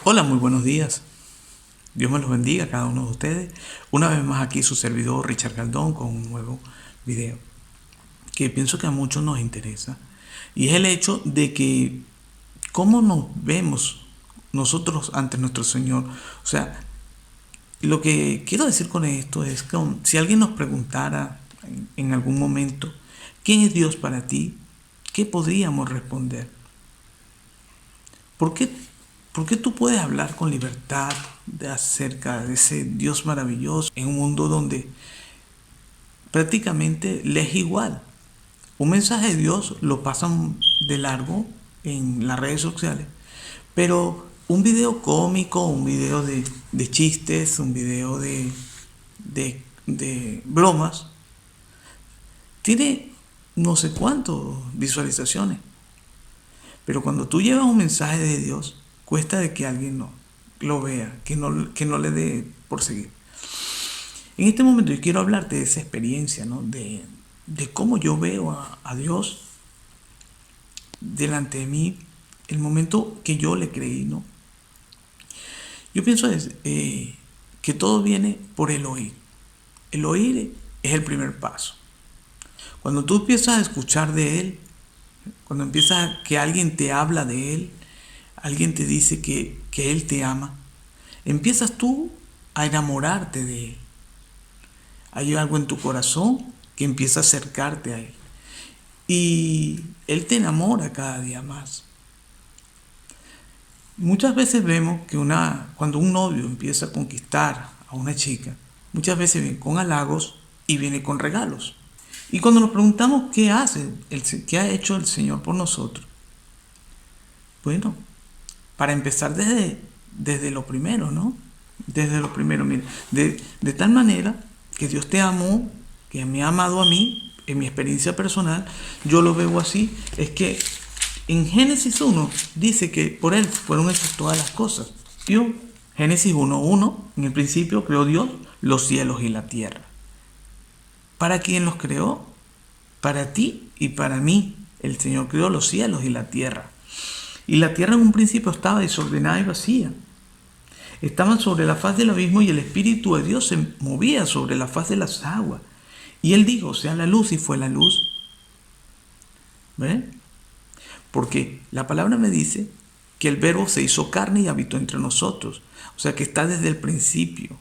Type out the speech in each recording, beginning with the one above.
Hola, muy buenos días. Dios me los bendiga a cada uno de ustedes. Una vez más aquí su servidor Richard Galdón con un nuevo video que pienso que a muchos nos interesa. Y es el hecho de que cómo nos vemos nosotros ante nuestro Señor. O sea, lo que quiero decir con esto es que si alguien nos preguntara en algún momento, ¿quién es Dios para ti? ¿Qué podríamos responder? ¿Por qué, por qué tú puedes hablar con libertad acerca de ese Dios maravilloso en un mundo donde prácticamente le es igual? Un mensaje de Dios lo pasan de largo en las redes sociales, pero un video cómico, un video de chistes, un video de bromas, tiene no sé cuántas visualizaciones. Pero cuando tú llevas un mensaje de Dios, cuesta de que alguien no lo vea, que no le dé por seguir. En este momento yo quiero hablarte de esa experiencia, ¿no? De cómo yo veo a Dios delante de mí, el momento que yo le creí, ¿no? Yo pienso que todo viene por el oír. El oír es el primer paso. Cuando tú empiezas a escuchar de Él, cuando empiezas que alguien te habla de Él, alguien te dice que Él te ama, empiezas tú a enamorarte de Él. Hay algo en tu corazón que empieza a acercarte a Él. Y Él te enamora cada día más. Muchas veces vemos que cuando un novio empieza a conquistar a una chica, muchas veces viene con halagos y viene con regalos. Y cuando nos preguntamos qué hace, qué ha hecho el Señor por nosotros, bueno, para empezar desde lo primero, ¿no? Desde lo primero, mira, de tal manera que Dios te amó, que me ha amado a mí, en mi experiencia personal, yo lo veo así, es que en Génesis 1 dice que por Él fueron hechas todas las cosas. Dios, Génesis 1:1, en el principio creó Dios los cielos y la tierra. ¿Para quién los creó? Para ti y para mí. El Señor creó los cielos y la tierra. Y la tierra en un principio estaba desordenada y vacía. Estaban sobre la faz del abismo y el Espíritu de Dios se movía sobre la faz de las aguas. Y Él dijo, sea la luz, y fue la luz. ¿Ven? Porque la palabra me dice que el verbo se hizo carne y habitó entre nosotros. O sea que está desde el principio.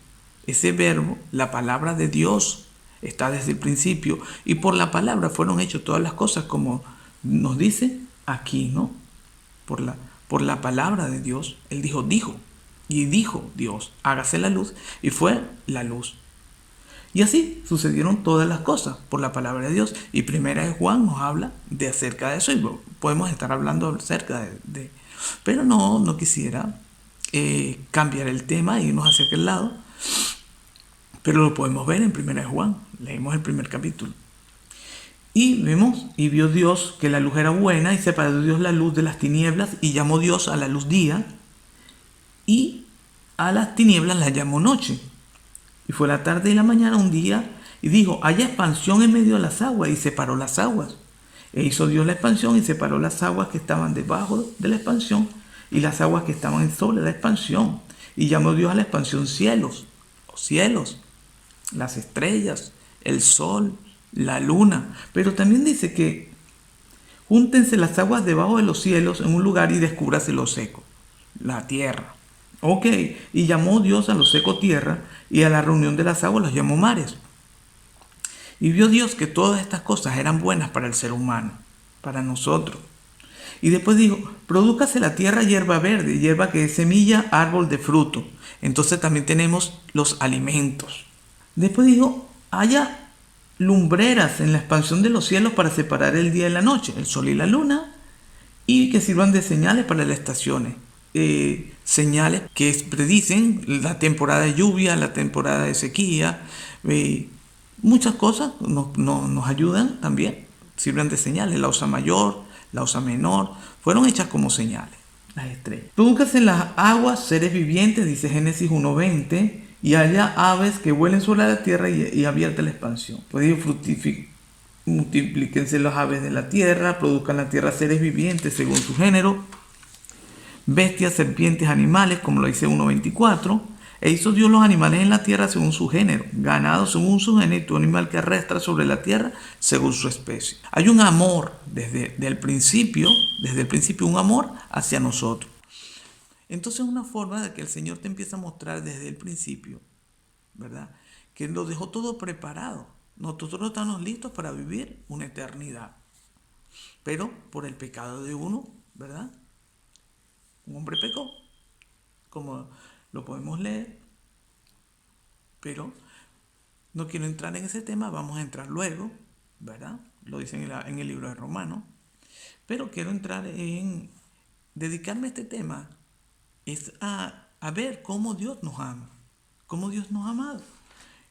Ese verbo, la palabra de Dios, está desde el principio. Y por la palabra fueron hechas todas las cosas, como nos dice aquí, ¿no? Por la palabra de Dios. Él dijo, y dijo Dios, hágase la luz, y fue la luz. Y así sucedieron todas las cosas por la palabra de Dios. Y primera de Juan nos habla de acerca de eso. Y podemos estar hablando acerca pero no quisiera cambiar el tema e irnos hacia aquel lado. Pero lo podemos ver en primera de Juan. Leemos el primer capítulo. Y vemos, y vio Dios que la luz era buena, y separó Dios la luz de las tinieblas, y llamó Dios a la luz día, y a las tinieblas las llamó noche. Y fue la tarde y la mañana un día, y dijo, haya expansión en medio de las aguas, y separó las aguas. E hizo Dios la expansión, y separó las aguas que estaban debajo de la expansión, y las aguas que estaban sobre la expansión. Y llamó Dios a la expansión cielos, los cielos, las estrellas, el sol, la luna. Pero también dice que júntense las aguas debajo de los cielos en un lugar y descúbrase lo seco, la tierra. Ok, y llamó Dios a lo seco tierra, y a la reunión de las aguas los llamó mares. Y vio Dios que todas estas cosas eran buenas para el ser humano, para nosotros. Y después dijo, prodúcase la tierra hierba verde, hierba que es semilla, árbol de fruto. Entonces también tenemos los alimentos. Después dijo, haya lumbreras en la expansión de los cielos para separar el día y la noche, el sol y la luna, y que sirvan de señales para las estaciones. Señales que predicen la temporada de lluvia, la temporada de sequía, muchas cosas nos ayudan también, sirven de señales. La osa mayor, la osa menor, fueron hechas como señales, las estrellas. Produzcan en las aguas seres vivientes, dice Génesis 1:20, y haya aves que vuelen sobre la tierra y abierta la expansión. Pues multiplíquense las aves de la tierra, produzcan la tierra seres vivientes según su género. bestias, serpientes, animales, como lo dice 1.24. E hizo Dios los animales en la tierra según su género, ganado según su género, y todo animal que arrastra sobre la tierra según su especie. Hay un amor desde el principio un amor hacia nosotros. Entonces una forma de que el Señor te empieza a mostrar desde el principio, ¿verdad? Que lo dejó todo preparado. Nosotros estamos listos para vivir una eternidad. Pero por el pecado de uno, ¿verdad? Un hombre pecó, como lo podemos leer, pero no quiero entrar en ese tema, vamos a entrar luego, ¿verdad? Lo dice en el libro de Romanos, pero quiero entrar en dedicarme a este tema, es a ver cómo Dios nos ama, cómo Dios nos ha amado.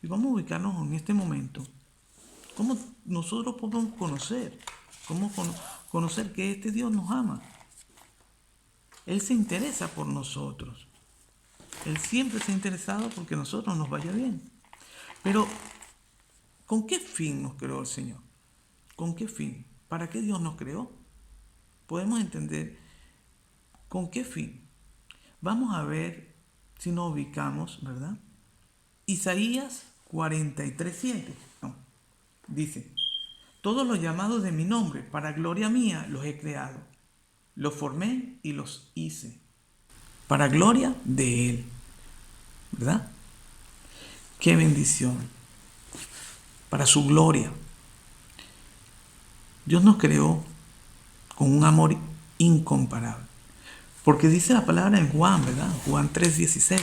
Y vamos a ubicarnos en este momento, cómo nosotros podemos conocer, conocer que este Dios nos ama. Él se interesa por nosotros. Él siempre se ha interesado porque a nosotros nos vaya bien. Pero, ¿con qué fin nos creó el Señor? ¿Con qué fin? ¿Para qué Dios nos creó? Podemos entender con qué fin. Vamos a ver si nos ubicamos, ¿verdad? Isaías 43:7. Dice, todos los llamados de mi nombre, para gloria mía, los he creado. Los formé y los hice. Para gloria de Él. ¿Verdad? Qué bendición. Para su gloria. Dios nos creó con un amor incomparable. Porque dice la palabra en Juan, ¿verdad? Juan 3:16.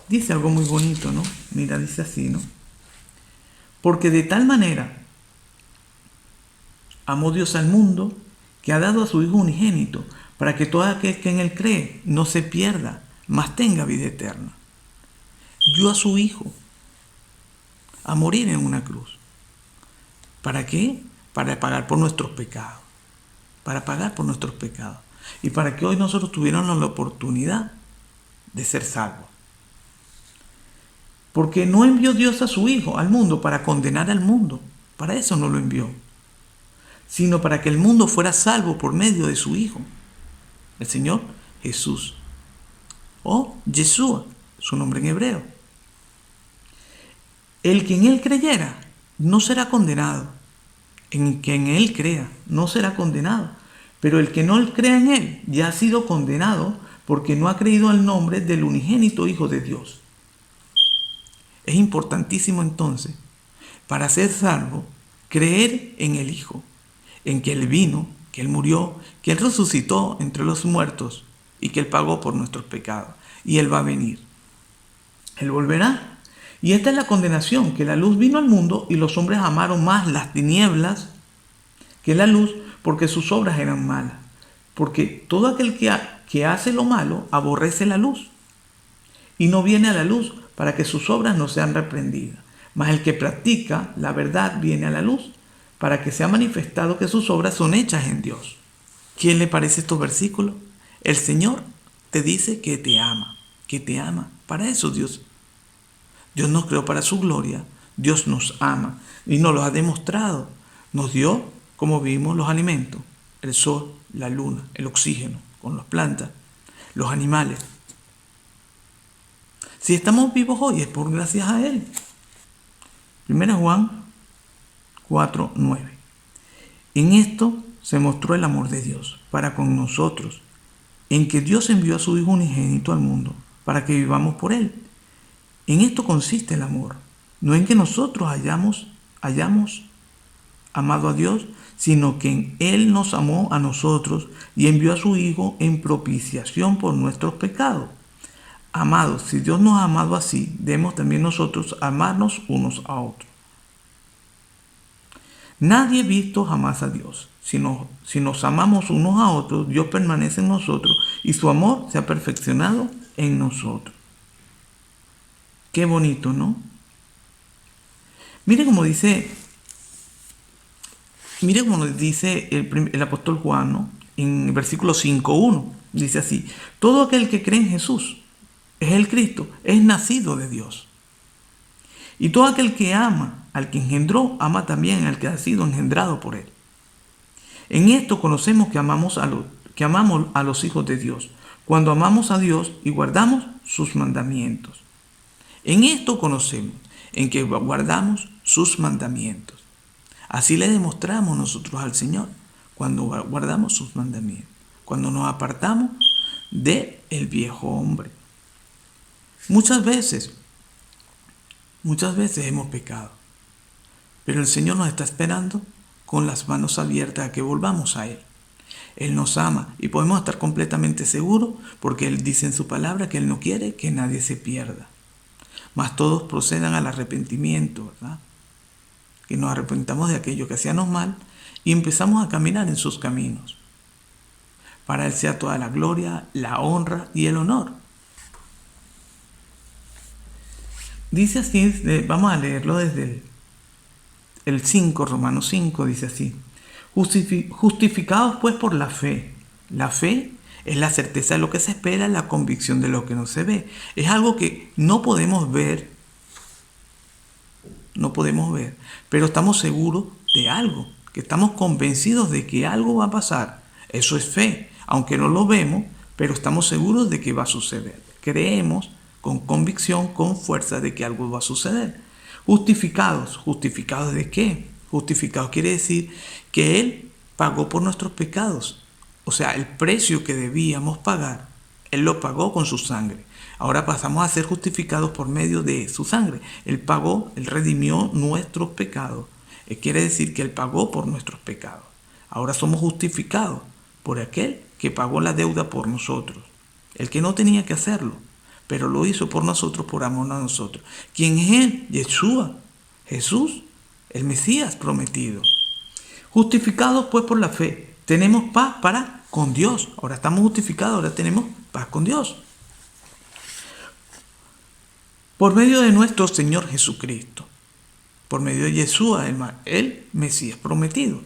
Dice algo muy bonito, ¿no? Mira, dice así, ¿no? Porque de tal manera amó Dios al mundo que ha dado a su Hijo unigénito para que todo aquel que en Él cree no se pierda, mas tenga vida eterna. Dio a su Hijo a morir en una cruz. ¿Para qué? Para pagar por nuestros pecados. Para pagar por nuestros pecados. Y para que hoy nosotros tuviéramos la oportunidad de ser salvos. Porque no envió Dios a su Hijo al mundo para condenar al mundo. Para eso no lo envió. Sino para que el mundo fuera salvo por medio de su Hijo, el Señor Jesús. O Yeshua, su nombre en hebreo. El que en Él creyera no será condenado. En que en Él crea no será condenado. Pero el que no crea en Él ya ha sido condenado porque no ha creído al nombre del unigénito Hijo de Dios. Es importantísimo entonces, para ser salvo, creer en el Hijo, en que Él vino, que Él murió, que Él resucitó entre los muertos y que Él pagó por nuestros pecados. Y Él va a venir. Él volverá. Y esta es la condenación, que la luz vino al mundo y los hombres amaron más las tinieblas que la luz porque sus obras eran malas. Porque todo aquel que hace lo malo aborrece la luz y no viene a la luz para que sus obras no sean reprendidas. Mas el que practica la verdad viene a la luz para que sea manifestado que sus obras son hechas en Dios. ¿Quién le parece estos versículos? El Señor te dice que te ama, que te ama. Para eso Dios nos creó para su gloria. Dios nos ama y nos lo ha demostrado. Nos dio, como vimos, los alimentos, el sol, la luna, el oxígeno, con las plantas, los animales. Si estamos vivos hoy es por gracias a Él. 1 Juan 4:9. En esto se mostró el amor de Dios para con nosotros, en que Dios envió a su Hijo unigénito al mundo para que vivamos por Él. En esto consiste el amor, no en que nosotros hayamos amado a Dios, sino que en Él nos amó a nosotros y envió a su Hijo en propiciación por nuestros pecados. Amados, si Dios nos ha amado así, debemos también nosotros amarnos unos a otros. Nadie ha visto jamás a Dios. Si nos amamos unos a otros, Dios permanece en nosotros y su amor se ha perfeccionado en nosotros. Qué bonito, ¿no? Mire cómo dice el apóstol Juan, ¿no? En el versículo 5:1. Dice así: todo aquel que cree en Jesús, es el Cristo, es nacido de Dios. Y todo aquel que ama al que engendró, ama también al que ha sido engendrado por Él. En esto conocemos que amamos que amamos a los hijos de Dios, cuando amamos a Dios y guardamos sus mandamientos. En esto conocemos, en que guardamos sus mandamientos. Así le demostramos nosotros al Señor, cuando guardamos sus mandamientos, cuando nos apartamos del viejo hombre. Muchas veces hemos pecado, pero el Señor nos está esperando con las manos abiertas a que volvamos a Él. Él nos ama y podemos estar completamente seguros porque Él dice en su palabra que Él no quiere que nadie se pierda, mas todos procedan al arrepentimiento, ¿verdad? Que nos arrepentamos de aquello que hacíamos mal y empezamos a caminar en sus caminos. Para Él sea toda la gloria, la honra y el honor. Dice así, vamos a leerlo desde el 5, Romanos 5, dice así. Justificados pues por la fe. La fe es la certeza de lo que se espera, la convicción de lo que no se ve. Es algo que no podemos ver, pero estamos seguros de algo, que estamos convencidos de que algo va a pasar. Eso es fe, aunque no lo vemos, pero estamos seguros de que va a suceder. Creemos con convicción, con fuerza de que algo va a suceder. Justificados. ¿Justificados de qué? Justificados quiere decir que Él pagó por nuestros pecados. O sea, el precio que debíamos pagar, Él lo pagó con su sangre. Ahora pasamos a ser justificados por medio de su sangre. Él pagó, Él redimió nuestros pecados. Quiere decir que Él pagó por nuestros pecados. Ahora somos justificados por aquel que pagó la deuda por nosotros. El que no tenía que hacerlo, pero lo hizo por nosotros, por amor a nosotros. ¿Quién es Él? Yeshua, Jesús, el Mesías prometido. Justificados pues por la fe, tenemos paz para con Dios. Ahora estamos justificados, ahora tenemos paz con Dios. Por medio de nuestro Señor Jesucristo, por medio de Yeshua, el Mesías prometido.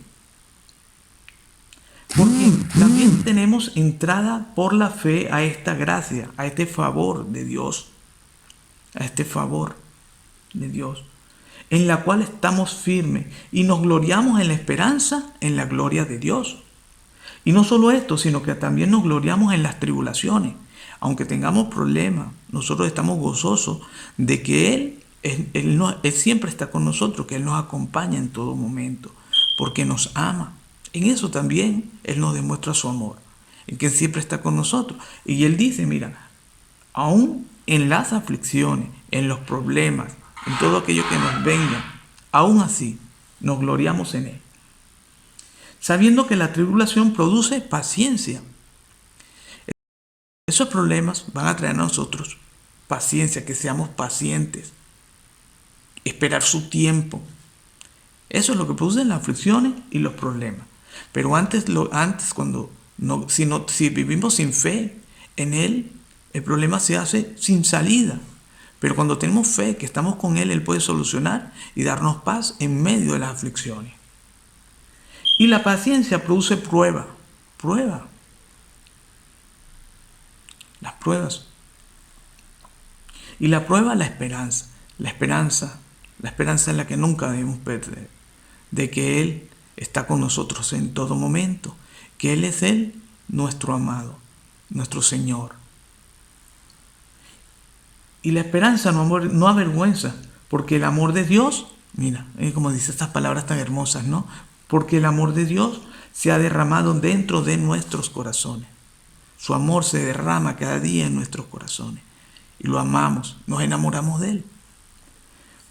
Porque también tenemos entrada por la fe a esta gracia, a este favor de Dios, en la cual estamos firmes y nos gloriamos en la esperanza, en la gloria de Dios. Y no solo esto, sino que también nos gloriamos en las tribulaciones. Aunque tengamos problemas, nosotros estamos gozosos de que Él siempre está con nosotros, que Él nos acompaña en todo momento, porque nos ama. En eso también Él nos demuestra su amor, en que siempre está con nosotros. Y Él dice, mira, aún en las aflicciones, en los problemas, en todo aquello que nos venga, aún así nos gloriamos en Él. Sabiendo que la tribulación produce paciencia. Esos problemas van a traer a nosotros paciencia, que seamos pacientes, esperar su tiempo. Eso es lo que producen las aflicciones y los problemas. Pero si vivimos sin fe en Él, el problema se hace sin salida. Pero cuando tenemos fe, que estamos con Él, Él puede solucionar y darnos paz en medio de las aflicciones. Y la paciencia produce prueba. Las pruebas. Y la prueba, la esperanza. La esperanza en la que nunca debemos perder. De que Él está con nosotros en todo momento. Que Él es nuestro amado, nuestro Señor. Y la esperanza no avergüenza, porque el amor de Dios, mira, como dice estas palabras tan hermosas, ¿no? Porque el amor de Dios se ha derramado dentro de nuestros corazones. Su amor se derrama cada día en nuestros corazones. Y lo amamos, nos enamoramos de Él.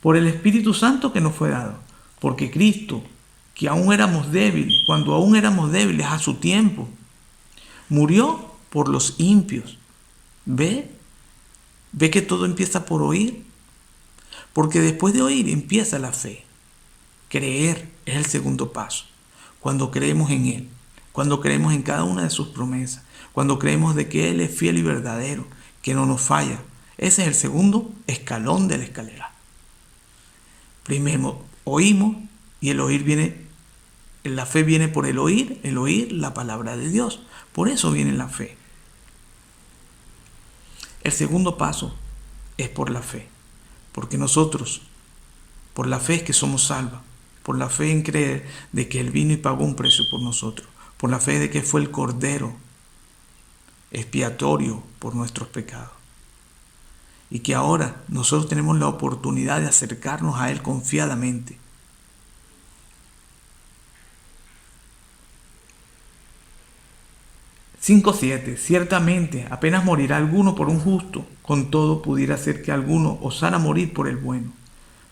Por el Espíritu Santo que nos fue dado. Porque Cristo, que cuando aún éramos débiles a su tiempo, murió por los impios. ¿Ve que todo empieza por oír? Porque después de oír empieza la fe. Creer es el segundo paso. Cuando creemos en Él, cuando creemos en cada una de sus promesas, cuando creemos de que Él es fiel y verdadero, que no nos falla. Ese es el segundo escalón de la escalera. Primero oímos y la fe viene por el oír la palabra de Dios. Por eso viene la fe. El segundo paso es por la fe, porque nosotros, por la fe es que somos salvos, por la fe en creer de que Él vino y pagó un precio por nosotros, por la fe de que fue el Cordero expiatorio por nuestros pecados. Y que ahora nosotros tenemos la oportunidad de acercarnos a Él confiadamente. Cinco siete. Ciertamente, apenas morirá alguno por un justo, con todo pudiera ser que alguno osara morir por el bueno.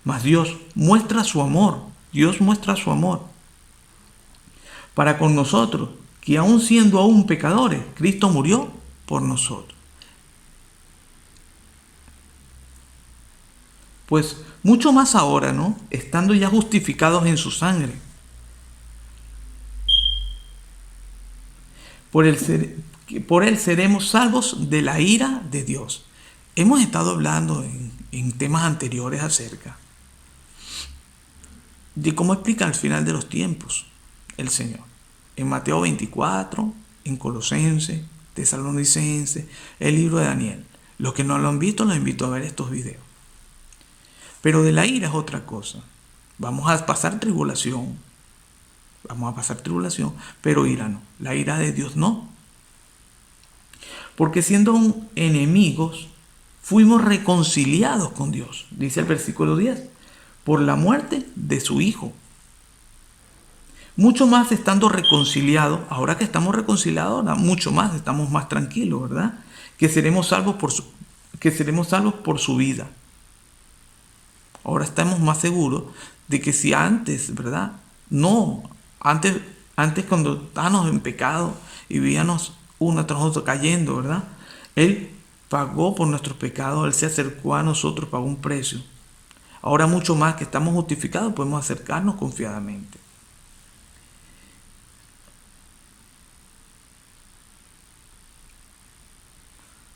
Mas Dios muestra su amor, para con nosotros, que aun siendo aún pecadores, Cristo murió por nosotros. Pues mucho más ahora, ¿no? Estando ya justificados en su sangre. Por él seremos salvos de la ira de Dios. Hemos estado hablando en temas anteriores acerca de cómo explica al final de los tiempos el Señor. En Mateo 24, en Colosenses, Tesalonicenses, el libro de Daniel. Los que no lo han visto, los invito a ver estos videos. Pero de la ira es otra cosa. Vamos a pasar tribulación, pero ira no. La ira de Dios no. Porque siendo enemigos, fuimos reconciliados con Dios, dice el versículo 10, por la muerte de su Hijo. Mucho más estando reconciliados, ahora que estamos reconciliados, mucho más, estamos más tranquilos, ¿verdad? Que seremos salvos por su vida. Ahora estamos más seguros de que si antes, ¿verdad? Antes cuando estábamos en pecado y vivíamos una tras otra cayendo, ¿verdad? Él pagó por nuestros pecados, Él se acercó a nosotros, pagó un precio. Ahora mucho más que estamos justificados, podemos acercarnos confiadamente.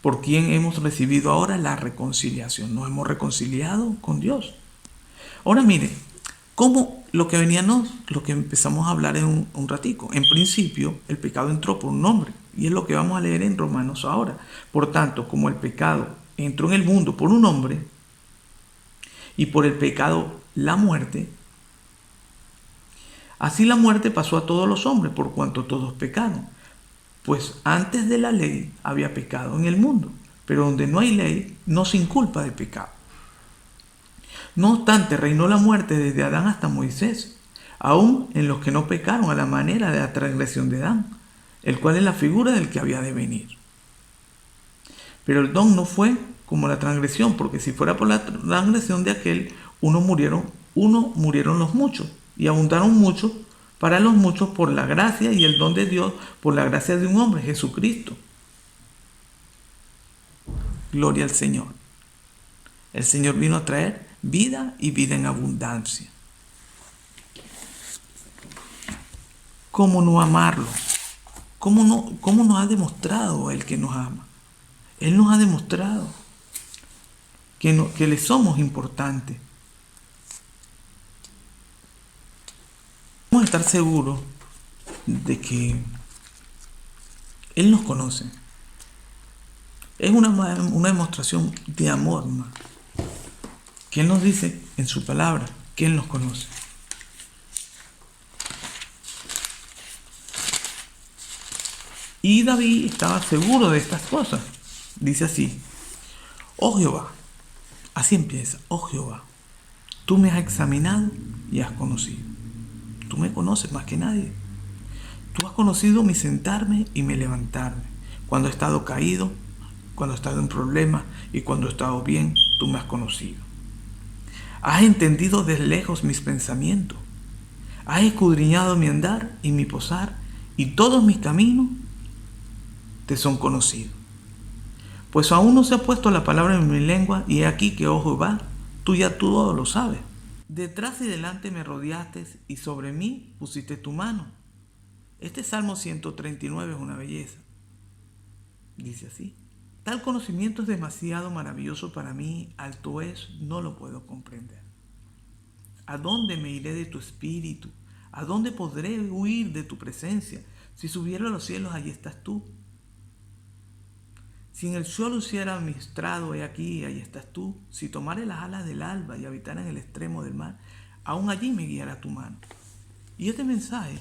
¿Por quién hemos recibido ahora la reconciliación? Nos hemos reconciliado con Dios. Ahora mire, ¿cómo lo que empezamos a hablar en un ratico? En principio, el pecado entró por un hombre, y es lo que vamos a leer en Romanos ahora. Por tanto, como el pecado entró en el mundo por un hombre, y por el pecado la muerte, así la muerte pasó a todos los hombres, por cuanto todos pecaron. Pues antes de la ley había pecado en el mundo, pero donde no hay ley no se inculpa de pecado. No obstante, reinó la muerte desde Adán hasta Moisés, aún en los que no pecaron a la manera de la transgresión de Adán, el cual es la figura del que había de venir. Pero el don no fue como la transgresión, porque si fuera por la transgresión de aquel, uno murieron los muchos, y abundaron muchos para los muchos por la gracia y el don de Dios, por la gracia de un hombre, Jesucristo. Gloria al Señor. El Señor vino a traer vida y vida en abundancia. ¿Cómo no amarlo? ¿Cómo nos ha demostrado Él que nos ama? Él nos ha demostrado que le somos importantes. Vamos a estar seguros de que Él nos conoce. Es una demostración de amor más. Que Él nos dice en su palabra que Él nos conoce. Y David estaba seguro de estas cosas. Dice así: oh Jehová, así empieza: oh Jehová, tú me has examinado y has conocido. Tú me conoces más que nadie. Tú has conocido mi sentarme y mi levantarme. Cuando he estado caído, cuando he estado en problemas y cuando he estado bien, tú me has conocido. Has entendido desde lejos mis pensamientos. Has escudriñado mi andar y mi posar, y todos mis caminos te son conocidos. Pues aún no se ha puesto la palabra en mi lengua, y he aquí que, oh Jehová, tú ya todo lo sabes. Detrás y delante me rodeaste, y sobre mí pusiste tu mano. Este Salmo 139 es una belleza. Dice así: tal conocimiento es demasiado maravilloso para mí, alto es, no lo puedo comprender. ¿A dónde me iré de tu espíritu? ¿A dónde podré huir de tu presencia? Si subiera a los cielos, allí estás tú. Si en el suelo hiciera mi estrado, he aquí, allí estás tú. Si tomare las alas del alba y habitara en el extremo del mar, aún allí me guiará tu mano. Y este mensaje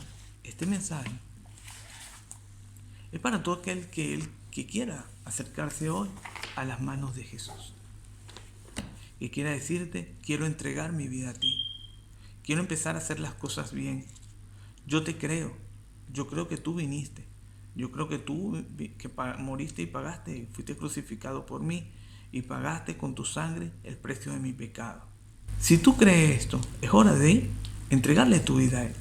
es para todo aquel que Él que quiera acercarse hoy a las manos de Jesús. Que quiera decirte, quiero entregar mi vida a ti. Quiero empezar a hacer las cosas bien. Yo te creo. Yo creo que tú viniste. Yo creo que tú moriste y pagaste y fuiste crucificado por mí y pagaste con tu sangre el precio de mi pecado. Si tú crees esto, es hora de entregarle tu vida a Él.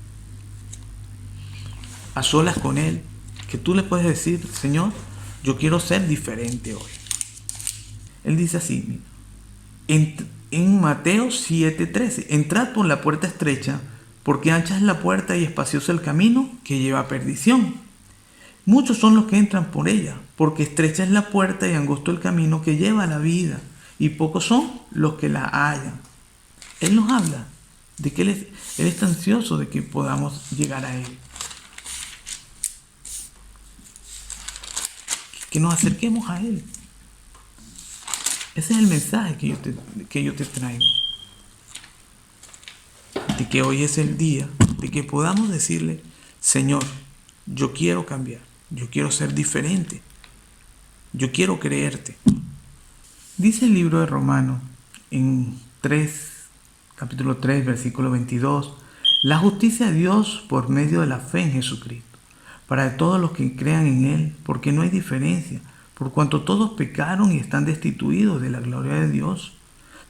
A solas con Él, que tú le puedes decir, Señor, yo quiero ser diferente hoy. Él dice así, en Mateo 7:13, entrad por la puerta estrecha, porque ancha es la puerta y espacioso el camino que lleva a perdición. Muchos son los que entran por ella, porque estrecha es la puerta y angosto el camino que lleva a la vida, y pocos son los que la hallan. Él nos habla de que Él está ansioso de que podamos llegar a Él. Que nos acerquemos a Él. Ese es el mensaje que yo te traigo. De que hoy es el día de que podamos decirle, Señor, yo quiero cambiar, yo quiero ser diferente, yo quiero creerte. Dice el libro de Romanos en capítulo 3, versículo 22, la justicia de Dios por medio de la fe en Jesucristo, para todos los que crean en Él, porque no hay diferencia, por cuanto todos pecaron y están destituidos de la gloria de Dios,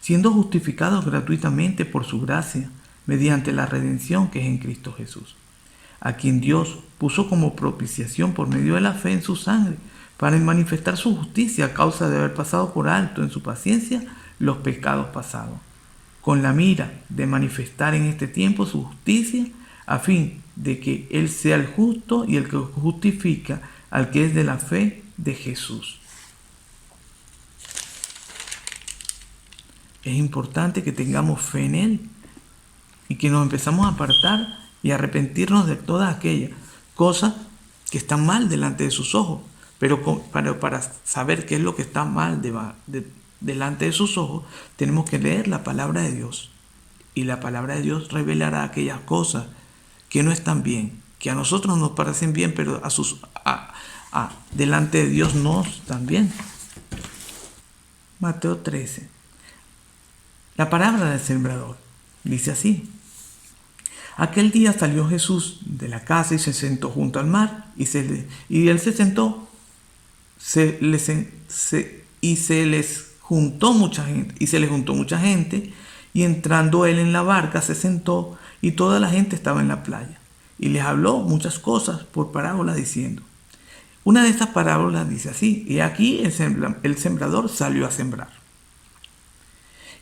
siendo justificados gratuitamente por su gracia, mediante la redención que es en Cristo Jesús, a quien Dios puso como propiciación por medio de la fe en su sangre, para manifestar su justicia a causa de haber pasado por alto en su paciencia los pecados pasados, con la mira de manifestar en este tiempo su justicia, a fin de que Él sea el justo y el que justifica al que es de la fe de Jesús. Es importante que tengamos fe en Él y que nos empezamos a apartar y arrepentirnos de todas aquellas cosas que están mal delante de sus ojos. Pero para saber qué es lo que está mal delante de sus ojos, tenemos que leer la palabra de Dios. Y la palabra de Dios revelará aquellas cosas que no están bien, que a nosotros nos parecen bien, pero delante de Dios no están bien. Mateo 13. La palabra del sembrador dice así. Aquel día salió Jesús de la casa y se sentó junto al mar, y él se sentó, y se les juntó mucha gente, y entrando él en la barca se sentó, y toda la gente estaba en la playa, y les habló muchas cosas por parábolas diciendo. Una de estas parábolas dice así, y aquí el sembrador salió a sembrar.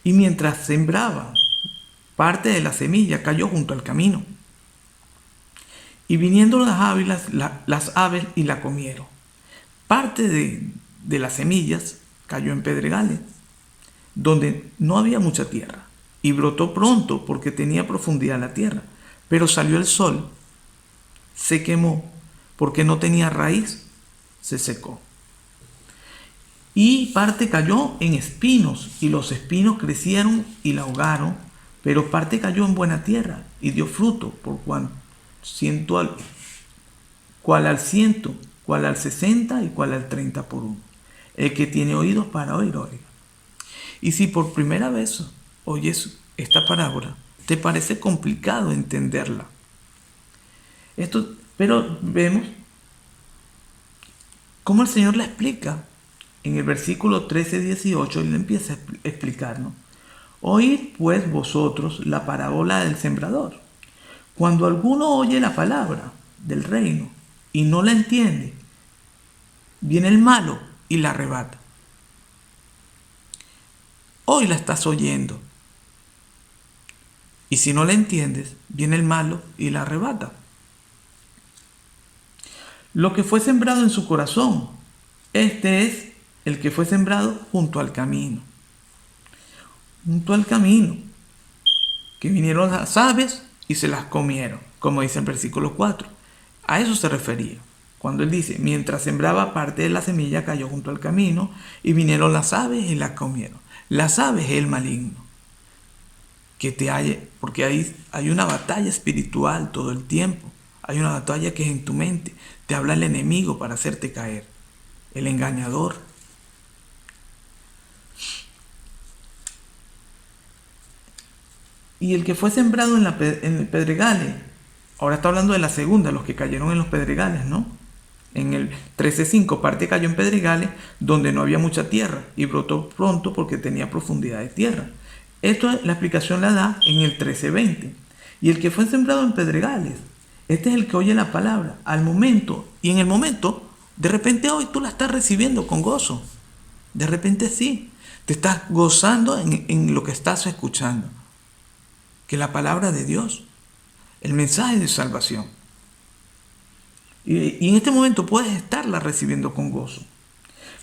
Y mientras sembraba, parte de la semilla cayó junto al camino. Y viniendo las aves y la comieron. Parte de las semillas cayó en pedregales, donde no había mucha tierra. Y brotó pronto porque tenía profundidad la tierra. Pero salió el sol, se quemó, porque no tenía raíz, se secó. Y parte cayó en espinos, y los espinos crecieron y la ahogaron. Pero parte cayó en buena tierra y dio fruto, por cual al 100, cual al 60 y cual al 30 por uno. El que tiene oídos para oír, oiga. Y si por primera vez oyes esta parábola, te parece complicado entenderla. Pero vemos cómo el Señor la explica. En el versículo 13-18, Él empieza a explicarnos. Oíd pues vosotros la parábola del sembrador. Cuando alguno oye la palabra del reino y no la entiende, viene el malo y la arrebata. Hoy la estás oyendo. Y si no la entiendes, viene el malo y la arrebata. Lo que fue sembrado en su corazón, este es el que fue sembrado junto al camino. Junto al camino, que vinieron las aves y se las comieron, como dice el versículo 4. A eso se refería, cuando él dice, mientras sembraba, parte de la semilla cayó junto al camino, y vinieron las aves y las comieron. Las aves es el maligno, porque hay una batalla espiritual todo el tiempo, hay una batalla que es en tu mente, te habla el enemigo para hacerte caer. el engañador. Y el que fue sembrado en el pedregales, ahora está hablando de la segunda, los que cayeron en los pedregales, ¿no? En el 13:5, parte cayó en pedregales donde no había mucha tierra y brotó pronto porque tenía profundidad de tierra. Esto la explicación la da en el 13:20. Y el que fue sembrado en pedregales, este es el que oye la palabra al momento, y en el momento, de repente hoy tú la estás recibiendo con gozo. De repente sí, te estás gozando en lo que estás escuchando. Que la palabra de Dios, el mensaje de salvación. Y en este momento puedes estarla recibiendo con gozo.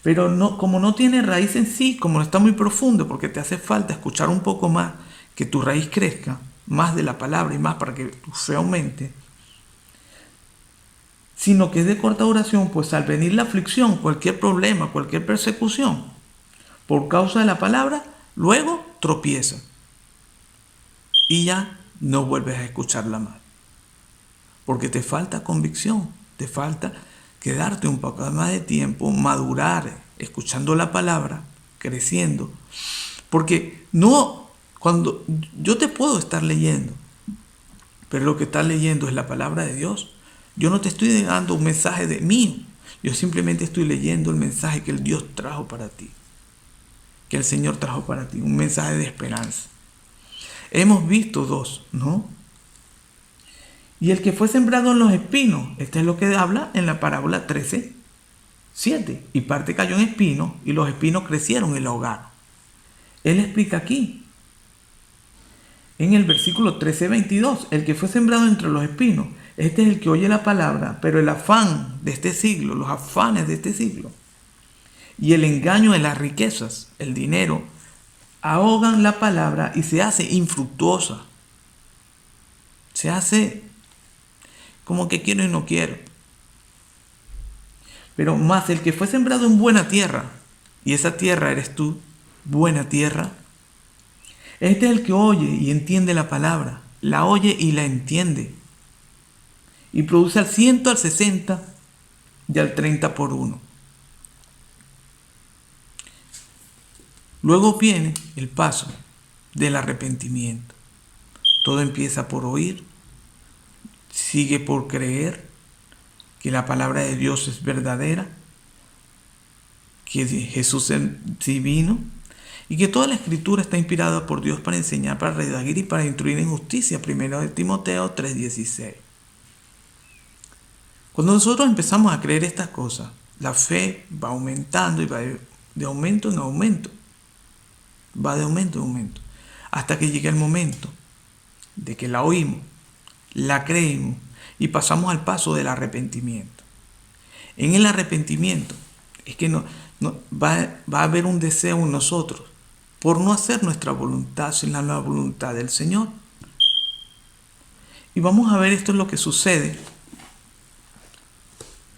Pero no, como no tiene raíz en sí, como no está muy profundo, porque te hace falta escuchar un poco más, que tu raíz crezca, más de la palabra y más para que tu fe aumente, sino que es de corta duración, pues al venir la aflicción, cualquier problema, cualquier persecución, por causa de la palabra, luego tropieza. Y ya no vuelves a escucharla más. Porque te falta convicción, te falta quedarte un poco más de tiempo, madurar, escuchando la palabra, creciendo. Porque no, cuando yo te puedo estar leyendo, pero lo que estás leyendo es la palabra de Dios. Yo no te estoy dando un mensaje de mí, yo simplemente estoy leyendo el mensaje que el Dios trajo para ti, que el Señor trajo para ti, un mensaje de esperanza. Hemos visto dos, ¿no? Y el que fue sembrado en los espinos, este es lo que habla en la parábola 13:7. Y parte cayó en espinos y los espinos crecieron y la ahogaron. Él explica aquí, en el versículo 13:22, el que fue sembrado entre los espinos, este es el que oye la palabra, pero el afán de este siglo, los afanes de este siglo, y el engaño de las riquezas, el dinero, ahogan la palabra y se hace infructuosa. Se hace como que quiero y no quiero. Pero más el que fue sembrado en buena tierra, y esa tierra eres tú, buena tierra, este es el que oye y entiende la palabra, la oye y la entiende, y produce al 100, al 60 y al 30 por uno. Luego viene el paso del arrepentimiento. Todo empieza por oír, sigue por creer que la palabra de Dios es verdadera, que Jesús sí vino y que toda la escritura está inspirada por Dios para enseñar, para redarguir y para instruir en justicia. 1 Timoteo 3:16. Cuando nosotros empezamos a creer estas cosas, la fe va aumentando y va de aumento en aumento. Va de aumento en aumento. Hasta que llega el momento de que la oímos, la creímos y pasamos al paso del arrepentimiento. En el arrepentimiento es que va a haber un deseo en nosotros por no hacer nuestra voluntad sino la voluntad del Señor. Y vamos a ver, esto es lo que sucede.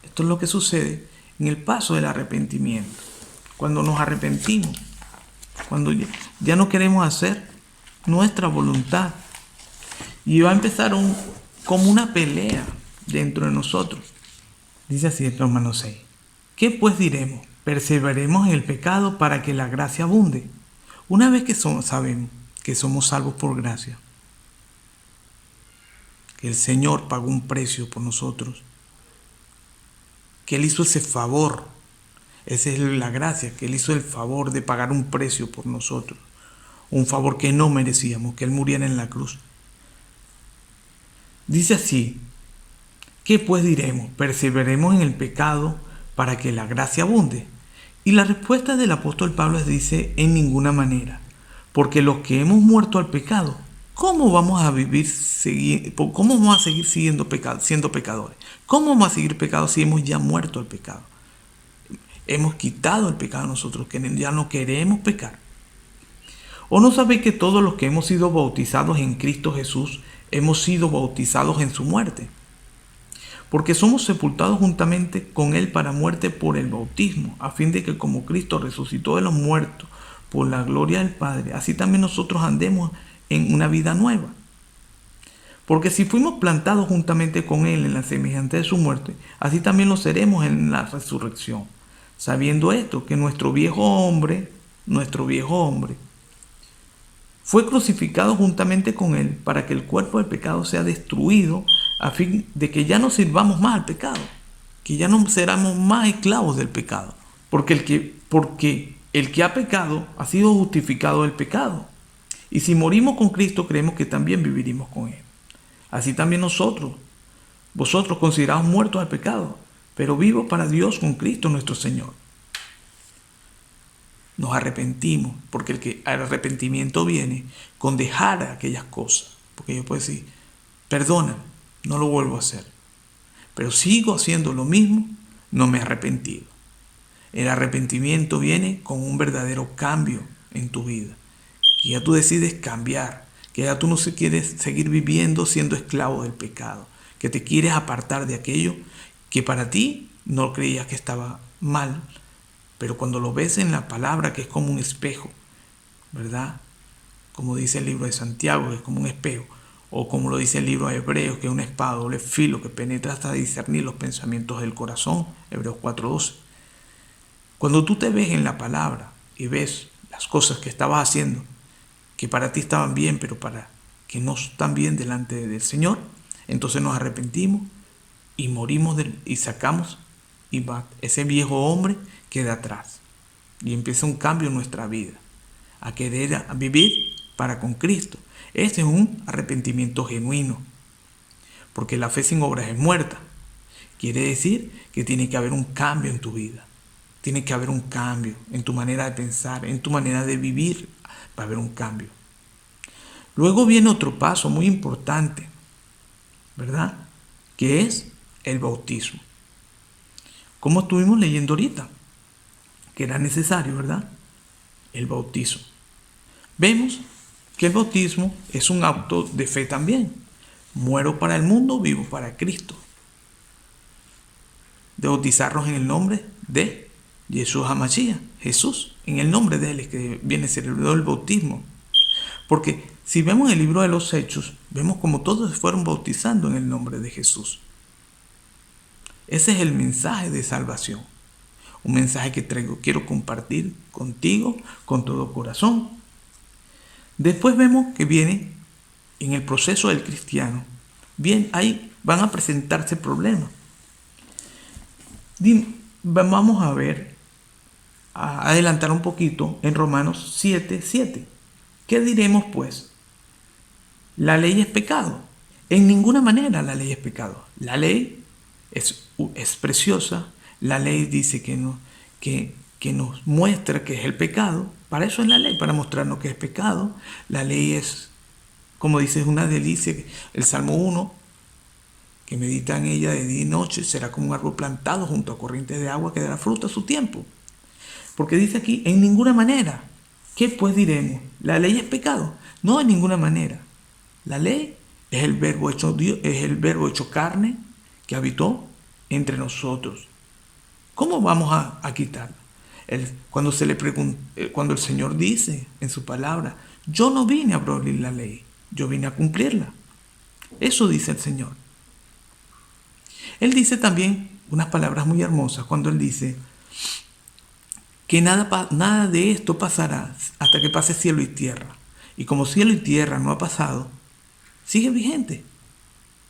Esto es lo que sucede en el paso del arrepentimiento. Cuando nos arrepentimos, cuando ya no queremos hacer nuestra voluntad. Y va a empezar como una pelea dentro de nosotros. Dice así en Romanos 6. ¿Qué pues diremos? Perseveremos en el pecado para que la gracia abunde. Una vez que sabemos que somos salvos por gracia, que el Señor pagó un precio por nosotros, que Él hizo ese favor, esa es la gracia, que Él hizo el favor de pagar un precio por nosotros, un favor que no merecíamos, que Él muriera en la cruz. Dice así, ¿qué pues diremos? ¿Perseveremos en el pecado para que la gracia abunde? Y la respuesta del apóstol Pablo dice, en ninguna manera, porque los que hemos muerto al pecado, ¿cómo vamos a seguir siendo pecadores? ¿Cómo vamos a seguir pecado si hemos ya muerto al pecado? Hemos quitado el pecado a nosotros, que ya no queremos pecar. ¿O no sabéis que todos los que hemos sido bautizados en Cristo Jesús, hemos sido bautizados en su muerte? Porque somos sepultados juntamente con Él para muerte por el bautismo, a fin de que como Cristo resucitó de los muertos por la gloria del Padre, así también nosotros andemos en una vida nueva. Porque si fuimos plantados juntamente con Él en la semejanza de su muerte, así también lo seremos en la resurrección. sabiendo esto, que nuestro viejo hombre, fue crucificado juntamente con él para que el cuerpo del pecado sea destruido, a fin de que ya no sirvamos más al pecado, que ya no seramos más esclavos del pecado. Porque el que ha pecado ha sido justificado del pecado. Y si morimos con Cristo, creemos que también viviremos con Él. Así también vosotros considerados muertos al pecado, pero vivos para Dios con Cristo nuestro Señor. Nos arrepentimos, porque el arrepentimiento viene con dejar aquellas cosas. Porque yo puedo decir, perdona, no lo vuelvo a hacer. Pero sigo haciendo lo mismo, no me he arrepentido. El arrepentimiento viene con un verdadero cambio en tu vida. Que ya tú decides cambiar, que ya tú no quieres seguir viviendo siendo esclavo del pecado, que te quieres apartar de aquello que para ti no creías que estaba mal, pero cuando lo ves en la palabra, que es como un espejo, ¿verdad? Como dice el libro de Santiago, que es como un espejo, o como lo dice el libro de Hebreos, que es una espada doble filo que penetra hasta discernir los pensamientos del corazón, Hebreos 4:12. Cuando tú te ves en la palabra y ves las cosas que estabas haciendo, que para ti estaban bien, pero para que no están bien delante del Señor, entonces nos arrepentimos y morimos y sacamos, y ese viejo hombre queda atrás. Y empieza un cambio en nuestra vida, a querer vivir para con Cristo. Este es un arrepentimiento genuino, porque la fe sin obras es muerta. Quiere decir que tiene que haber un cambio en tu vida. Tiene que haber un cambio en tu manera de pensar, en tu manera de vivir. Va a haber un cambio. Luego viene otro paso muy importante, ¿verdad? Que es el bautismo. Como estuvimos leyendo ahorita, que era necesario, ¿verdad? El bautismo. Vemos que el bautismo es un acto de fe también. Muero para el mundo, vivo para Cristo. De bautizarnos en el nombre de Jesús HaMashiach, Jesús, en el nombre de Él es que viene celebrado el bautismo. Porque si vemos el libro de los Hechos, vemos como todos se fueron bautizando en el nombre de Jesús. Ese es el mensaje de salvación. Un mensaje que quiero compartir contigo con todo corazón. Después vemos que viene en el proceso del cristiano. Bien, ahí van a presentarse problemas. Vamos a ver, a adelantar un poquito en Romanos 7:7. ¿Qué diremos pues? ¿La ley es pecado? En ninguna manera la ley es pecado. La ley es preciosa. La ley dice que nos muestra que es el pecado. Para eso es la ley, para mostrarnos que es pecado. La ley es, como dice, es una delicia. El Salmo 1, que medita en ella de día y noche, será como un árbol plantado junto a corrientes de agua que dará fruto a su tiempo. Porque dice aquí, en ninguna manera. ¿Qué pues diremos? ¿La ley es pecado? No, en ninguna manera. La ley es el verbo hecho Dios, es el verbo hecho carne que habitó entre nosotros. ¿Cómo vamos a quitarla? Cuando el Señor dice en su palabra, yo no vine a abolir la ley, yo vine a cumplirla. Eso dice el Señor. Él dice también unas palabras muy hermosas cuando Él dice que nada de esto pasará hasta que pase cielo y tierra. Y como cielo y tierra no ha pasado, sigue vigente.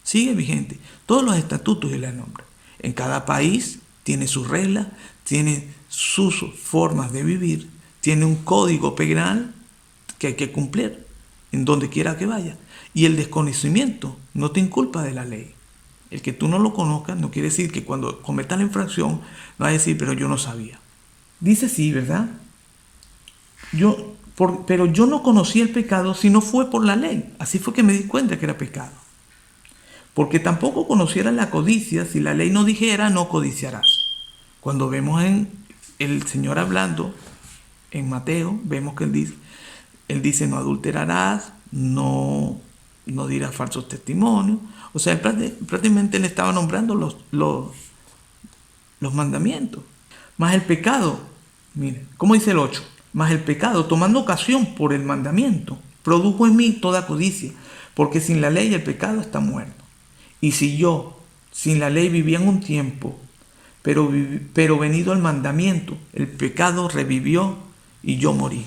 Sigue vigente. Todos los estatutos y la nombra. En cada país tiene sus reglas, tiene sus formas de vivir, tiene un código penal que hay que cumplir en donde quiera que vaya. Y el desconocimiento no te inculpa de la ley. El que tú no lo conozcas no quiere decir que cuando cometas la infracción no vas a decir, pero yo no sabía. Dice sí, ¿verdad? Pero yo no conocí el pecado si no fue por la ley. Así fue que me di cuenta que era pecado. Porque tampoco conociera la codicia si la ley no dijera no codiciarás. Cuando vemos en el Señor hablando en Mateo, vemos que Él dice no adulterarás, no dirás falsos testimonios. O sea, prácticamente le estaba nombrando los mandamientos. Más el pecado, miren, ¿cómo dice el 8? Más el pecado, tomando ocasión por el mandamiento, produjo en mí toda codicia, porque sin la ley el pecado está muerto. Y si yo, sin la ley, vivía en un tiempo pero venido el mandamiento, el pecado revivió y yo morí.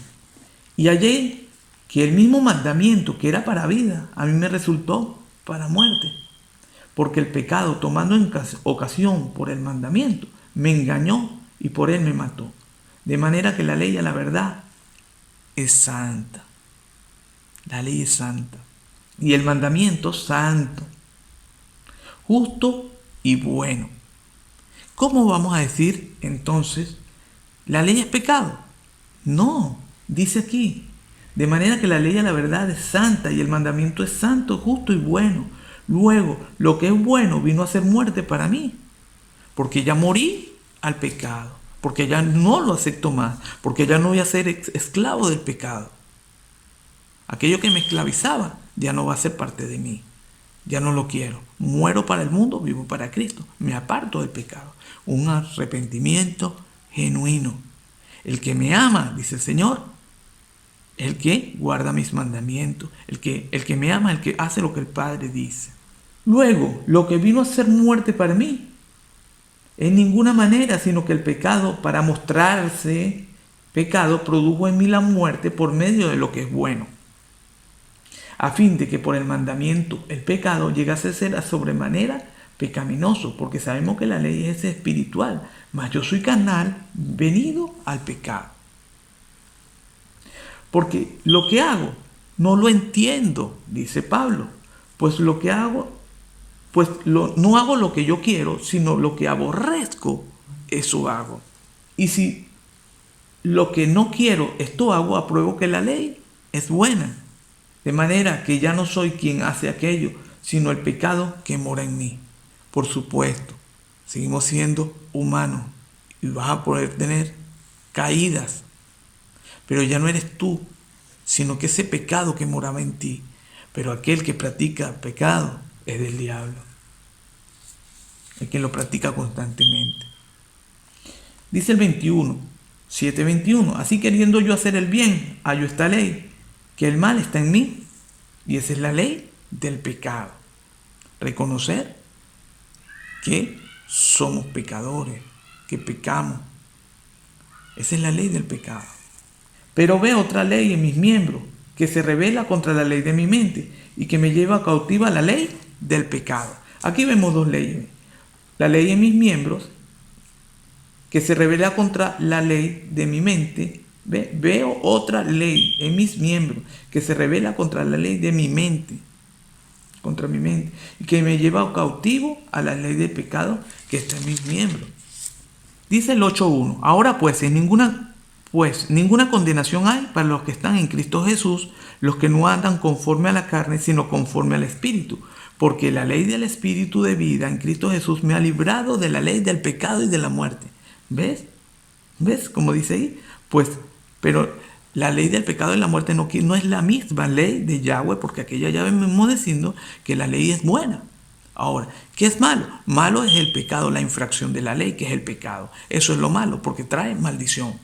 Y hallé que el mismo mandamiento que era para vida, a mí me resultó para muerte. Porque el pecado, tomando en ocasión por el mandamiento, me engañó y por él me mató. De manera que la ley a la verdad es santa. La ley es santa. Y el mandamiento santo, justo y bueno. ¿Cómo vamos a decir entonces, la ley es pecado? No, dice aquí, de manera que la ley a la verdad es santa y el mandamiento es santo, justo y bueno. Luego, lo que es bueno vino a ser muerte para mí, porque ya morí al pecado, porque ya no lo acepto más, porque ya no voy a ser esclavo del pecado. Aquello que me esclavizaba ya no va a ser parte de mí, ya no lo quiero. Muero para el mundo, vivo para Cristo, me aparto del pecado. Un arrepentimiento genuino. El que me ama, dice el Señor, el que guarda mis mandamientos, el que me ama, el que hace lo que el Padre dice. Luego, lo que vino a ser muerte para mí, en ninguna manera, sino que el pecado, para mostrarse pecado, produjo en mí la muerte por medio de lo que es bueno, a fin de que por el mandamiento el pecado llegase a ser a sobremanera pecaminoso, porque sabemos que la ley es espiritual, mas yo soy carnal, venido al pecado. Porque lo que hago no lo entiendo, dice Pablo, pues lo que hago, no hago lo que yo quiero, sino lo que aborrezco, eso hago. Y si lo que no quiero, esto hago, apruebo que la ley es buena. De manera que ya no soy quien hace aquello, sino el pecado que mora en mí. Por supuesto, seguimos siendo humanos y vas a poder tener caídas. Pero ya no eres tú, sino que ese pecado que moraba en ti. Pero aquel que practica pecado es del diablo. El que lo practica constantemente. Dice el 21, 7:21. Así queriendo yo hacer el bien, hallo esta ley, que el mal está en mí. Y esa es la ley del pecado. Reconocer que somos pecadores, que pecamos. Esa es la ley del pecado. Pero veo otra ley en mis miembros, que se rebela contra la ley de mi mente y que me lleva cautiva a la ley del pecado. Aquí vemos dos leyes. La ley en mis miembros, que se rebela contra la ley de mi mente. Veo otra ley en mis miembros, que se rebela contra la ley de mi mente, contra mi mente, y que me lleva cautivo a la ley del pecado que está en mis miembros. Dice el 8:1. Ahora pues, ninguna condenación hay para los que están en Cristo Jesús, los que no andan conforme a la carne, sino conforme al Espíritu. Porque la ley del Espíritu de vida en Cristo Jesús me ha librado de la ley del pecado y de la muerte. ¿Ves? ¿Ves? Como dice ahí. Pues, pero la ley del pecado y la muerte no es la misma ley de Yahweh, porque aquella ya vemos diciendo que la ley es buena. Ahora, ¿qué es malo? Malo es el pecado, la infracción de la ley, que es el pecado. Eso es lo malo, porque trae maldición.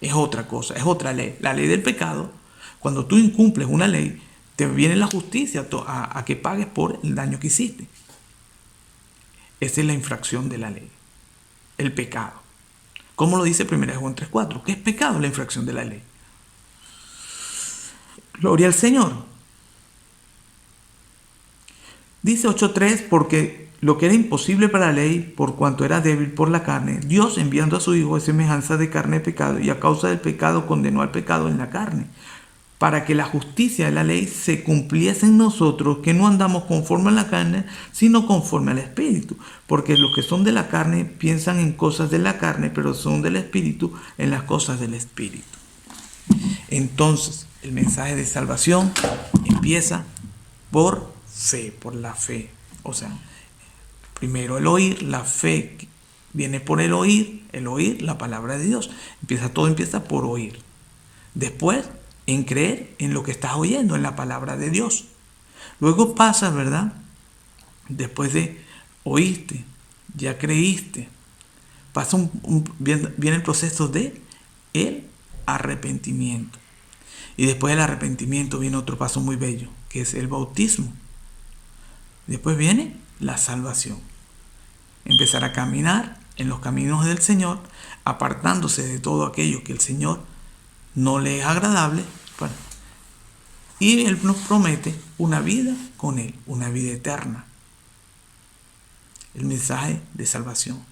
Es otra cosa, es otra ley. La ley del pecado, cuando tú incumples una ley, te viene la justicia a que pagues por el daño que hiciste. Esa es la infracción de la ley, el pecado. ¿Cómo lo dice 1 Juan 3:4? ¿Qué es pecado? La infracción de la ley. Gloria al Señor. Dice 8:3, porque lo que era imposible para la ley, por cuanto era débil por la carne, Dios enviando a su Hijo es semejanza de carne de pecado, y a causa del pecado condenó al pecado en la carne, para que la justicia de la ley se cumpliese en nosotros, que no andamos conforme a la carne, sino conforme al Espíritu. Porque los que son de la carne piensan en cosas de la carne, pero son del Espíritu en las cosas del Espíritu. Entonces, el mensaje de salvación empieza por fe, por la fe. O sea, primero el oír, la fe viene por el oír la palabra de Dios. Todo empieza por oír. Después, en creer en lo que estás oyendo, en la palabra de Dios. Luego pasa, ¿verdad? Después de oíste, ya creíste, viene el proceso de el arrepentimiento. Y después del arrepentimiento viene otro paso muy bello, que es el bautismo. Después viene la salvación. Empezar a caminar en los caminos del Señor, apartándose de todo aquello que el Señor no le es agradable. Bueno, y Él nos promete una vida con Él, una vida eterna. El mensaje de salvación.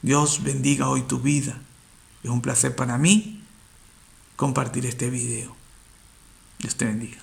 Dios bendiga hoy tu vida. Es un placer para mí compartir este video. Dios te bendiga.